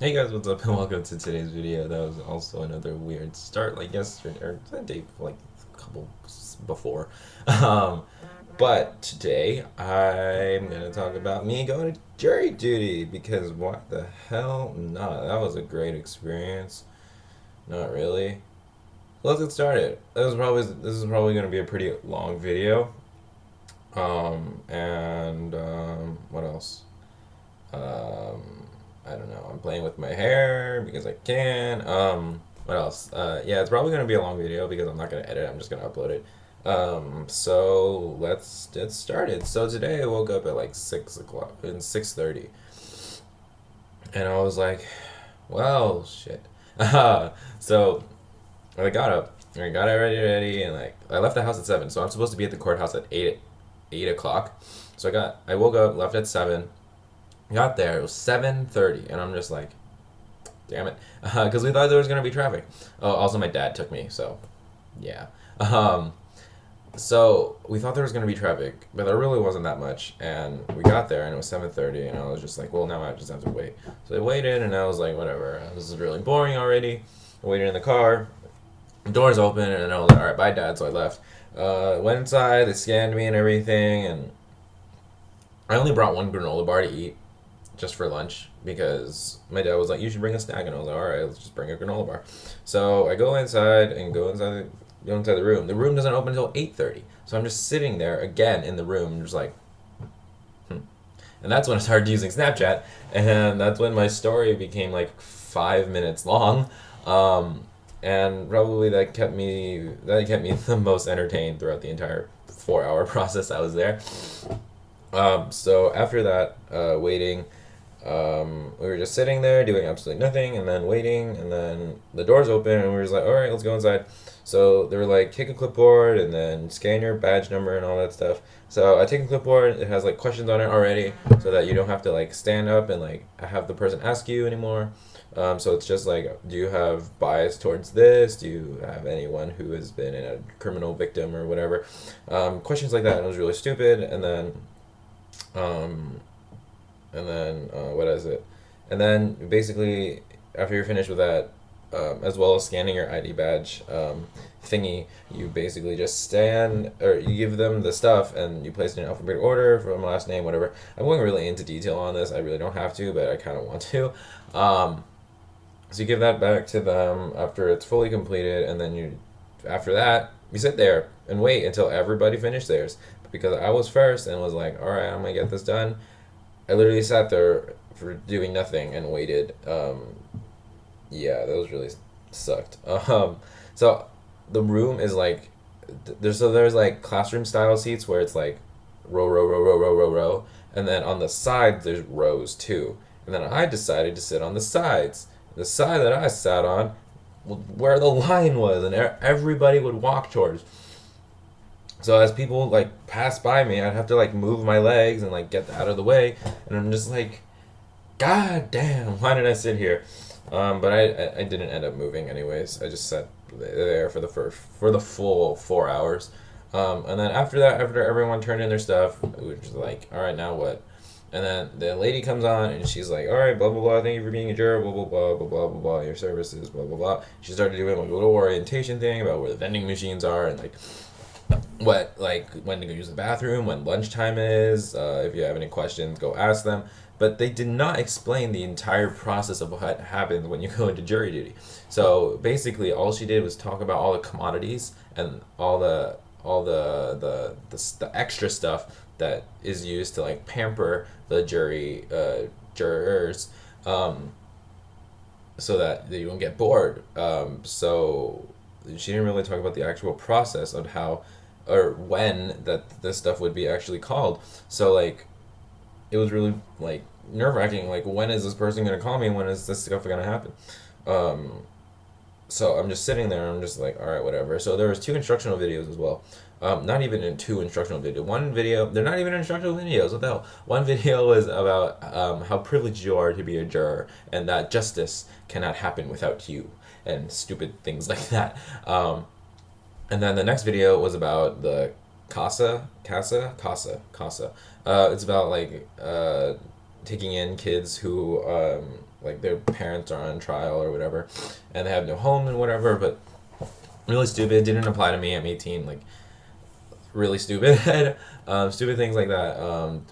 Hey guys, what's up and welcome to today's video. That was also another weird start like yesterday or the day like a couple before. Um, but today I'm gonna talk about me going to jury duty because what the hell? Nah, that was a great experience. Not really. Let's get started. This is probably gonna be a pretty long video. And what else? I don't know. I'm playing with my hair because I can. What else? Yeah, it's probably gonna be a long video because I'm not gonna edit. I'm just gonna upload it. So let's get started. So today I woke up at like 6 o'clock and 6:30, and I was like, well, shit. So I got up and I got it ready, and like I left the house at 7. So I'm supposed to be at the courthouse at 8 o'clock. So I woke up, left at 7. Got there, it was 7:30, and I'm just like, damn it, because we thought there was gonna be traffic. Oh, also my dad took me, so yeah. Um, so we thought there was gonna be traffic, but there really wasn't that much. And we got there, and it was 7:30, and I was just like, well, now I just have to wait. So I waited, and I was like, whatever. This is really boring already. I waited in the car. The doors open, and I was like, all right, bye, dad. So I left. Went inside. They scanned me and everything, and I only brought one granola bar to eat just for lunch because my dad was like, "You should bring a snack," and I was like, "All right, let's just bring a granola bar." So I go inside the room. The room doesn't open until 8:30, so I'm just sitting there again in the room, just like, hmm. And that's when I started using Snapchat, and that's when my story became like 5 minutes long. Um, and probably that kept me the most entertained throughout the entire 4 hour process I was there. So after that, waiting, we were just sitting there doing absolutely nothing and then waiting, and then the doors open and we were just like, all right, let's go inside. So they were like, take a clipboard and then scan your badge number and all that stuff. So I take a clipboard, it has like questions on it already so that you don't have to like stand up and like have the person ask you anymore. So it's just like, do you have bias towards this? Do you have anyone who has been in a criminal victim or whatever? Questions like that. And it was really stupid. Um, and then what is it? And then basically, after you're finished with that, as well as scanning your ID badge thingy, you basically just stand or you give them the stuff and you place it in alphabetical order from last name, whatever. I'm going really into detail on this. I really don't have to, but I kind of want to. Um, so you give that back to them after it's fully completed, and then after that, you sit there and wait until everybody finished theirs. Because I was first and was like, all right, I'm gonna get this done. I literally sat there for doing nothing and waited. Yeah, that was really sucked. So the room is like there's like classroom style seats where it's like row, and then on the sides there's rows too. And then I decided to sit on the sides. The side that I sat on, where the line was, and everybody would walk towards. So as people like pass by me, I'd have to like move my legs and like get out of the way, and I'm just like, God damn, why did I sit here? But I didn't end up moving anyways. I just sat there for the full 4 hours. And then after that, after everyone turned in their stuff, we were just like, all right, now what? And then the lady comes on and she's like, all right, blah blah blah. Thank you for being a juror. Blah blah blah blah blah blah blah. Your services. Blah blah blah. She started doing like a little orientation thing about where the vending machines are and like when to go use the bathroom, when lunchtime is. If you have any questions, go ask them. But they did not explain the entire process of what happens when you go into jury duty. So basically, all she did was talk about all the commodities and all the extra stuff that is used to like pamper the jurors, um, so that you don't get bored. So she didn't really talk about the actual process of how or when that this stuff would be actually called. So like it was really like nerve wracking. Like, when is this person gonna call me? When is this stuff gonna happen? Um, so I'm just sitting there. And I'm just like, all right, whatever. So there was two instructional videos as well. Not even in two instructional videos. One video, they're not even instructional videos. What the hell? One video was about how privileged you are to be a juror and that justice cannot happen without you and stupid things like that. And then the next video was about the Casa. It's about like taking in kids who like their parents are on trial or whatever, and they have no home and whatever. But really stupid. Didn't apply to me. I'm 18. Like really stupid. Stupid things like that.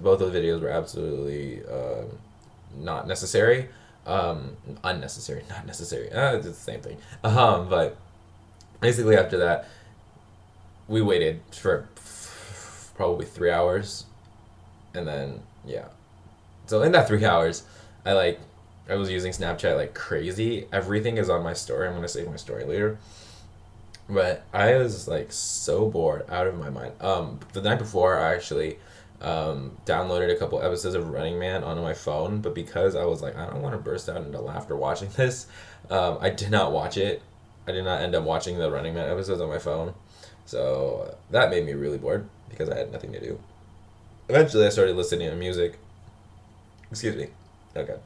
Both of the videos were absolutely not necessary. Unnecessary, not necessary. It's the same thing. But basically after that, we waited for probably 3 hours, and then yeah. So in that 3 hours, I like I was using Snapchat like crazy. Everything is on my story. I'm gonna save my story later. But I was like so bored out of my mind. The night before, I actually downloaded a couple episodes of Running Man onto my phone, but because I was like, I don't want to burst out into laughter watching this, I did not watch it. I did not end up watching the Running Man episodes on my phone. So that made me really bored because I had nothing to do. Eventually, I started listening to music. Excuse me. Okay.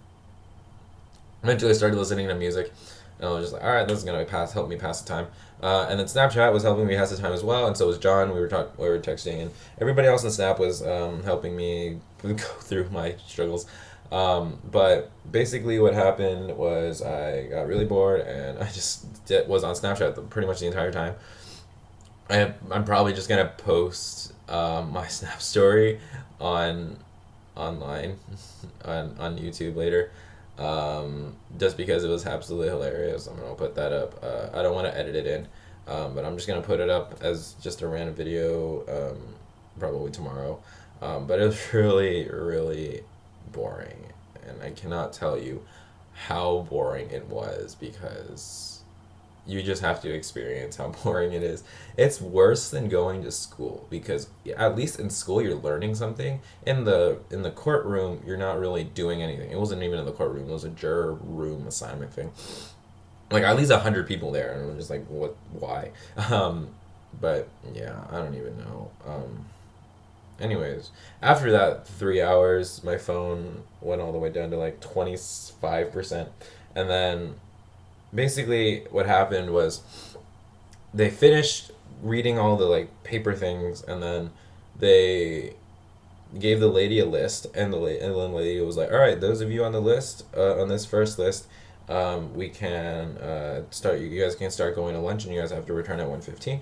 Eventually, I started listening to music, and I was just like, all right, this is gonna help me pass the time. And then Snapchat was helping me pass the time as well, and so was John. We were texting, and everybody else in Snap was helping me go through my struggles. But basically, what happened was I got really bored, and I just was on Snapchat pretty much the entire time. I'm probably just gonna post my Snap story on online on YouTube later. Just because it was absolutely hilarious. I'm gonna put that up. I don't want to edit it in, but I'm just gonna put it up as just a random video, probably tomorrow. But it was really, really boring, and I cannot tell you how boring it was because you just have to experience how boring it is. It's worse than going to school because at least in school you're learning something. In the courtroom you're not really doing anything. It wasn't even in the courtroom. It was a juror room assignment thing. Like at least 100 people there, and I'm just like, what? Why? But yeah, I don't even know. Anyways, after that 3 hours, my phone went all the way down to like 25%, and then basically what happened was they finished reading all the like paper things, and then they gave the lady a list, and the lady was like, all right, those of you on the list, on this first list, we can start, you guys can start going to lunch, and you guys have to return at 1:15.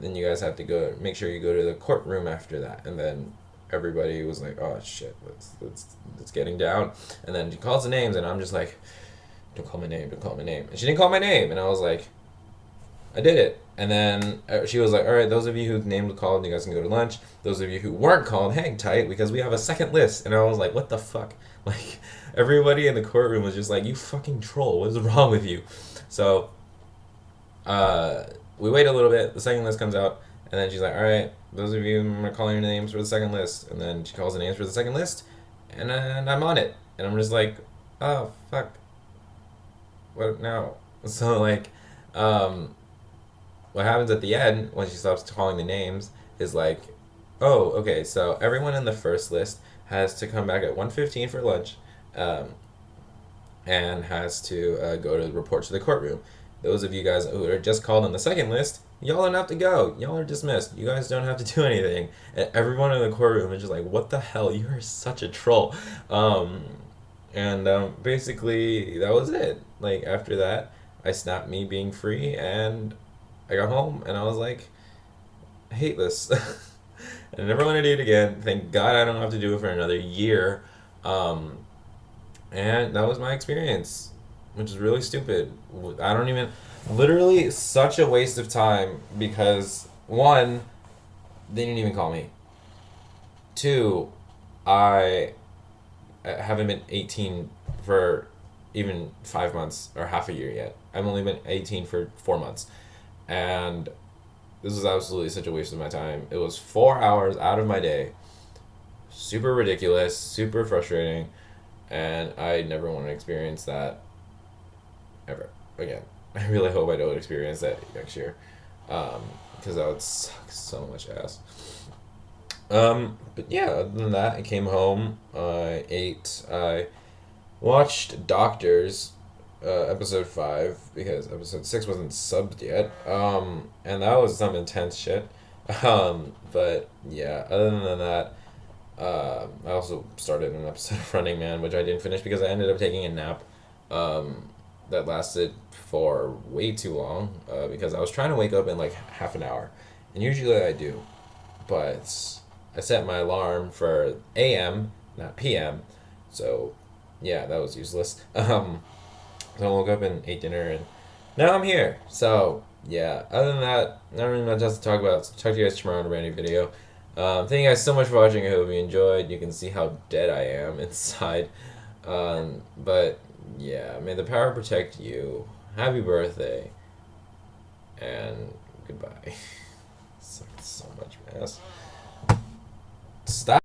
Then you guys have to go, make sure you go to the courtroom after that. And then everybody was like, oh shit, let's getting down. And then she calls the names, and I'm just like, don't call my name, don't call my name. And she didn't call my name, and I was like, I did it. And then she was like, all right, those of you whose name was called, you guys can go to lunch. Those of you who weren't called, hang tight because we have a second list. And I was like, what the fuck? Like, everybody in the courtroom was just like, you fucking troll, what is wrong with you? So, we wait a little bit, the second list comes out, and then she's like, all right, those of you, I'm calling your names for the second list. And then she calls the names for the second list, and then I'm on it. And I'm just like, oh, fuck. What now? So, like, um, what happens at the end when she stops calling the names is like, oh, okay, so everyone in the first list has to come back at 1:15 for lunch, um, and has to go to report to the courtroom. Those of you guys who are just called on the second list, y'all don't have to go. Y'all are dismissed. You guys don't have to do anything. And everyone in the courtroom is just like, what the hell? You are such a troll. And basically, that was it. Like, after that, I snapped me being free, and I got home, and I was like, I hate this. I never want to do it again. Thank God I don't have to do it for another year. Um, and that was my experience, which is really stupid. I don't even, literally such a waste of time because one, they didn't even call me. Two, I haven't been 18 for even 5 months or half a year yet. I've only been 18 for 4 months. And this was absolutely such a waste of my time. It was 4 hours out of my day. Super ridiculous, super frustrating, and I never want to experience that ever again. I really hope I don't experience that next year, because that would suck so much ass. But yeah, other than that, I came home, I ate, I watched Doctors, episode 5, because episode 6 wasn't subbed yet, and that was some intense shit. But yeah, other than that, I also started an episode of Running Man, which I didn't finish because I ended up taking a nap. That lasted for way too long because I was trying to wake up in like half an hour, and usually I do, but I set my alarm for a.m. not p.m. So yeah, that was useless. So I woke up and ate dinner, and now I'm here. So yeah, other than that, not really much else to talk about. So talk to you guys tomorrow on a brand new video. Thank you guys so much for watching. I hope you enjoyed. You can see how dead I am inside. But yeah, may the power protect you. Happy birthday. And goodbye. Sucked so much, mess. Stop.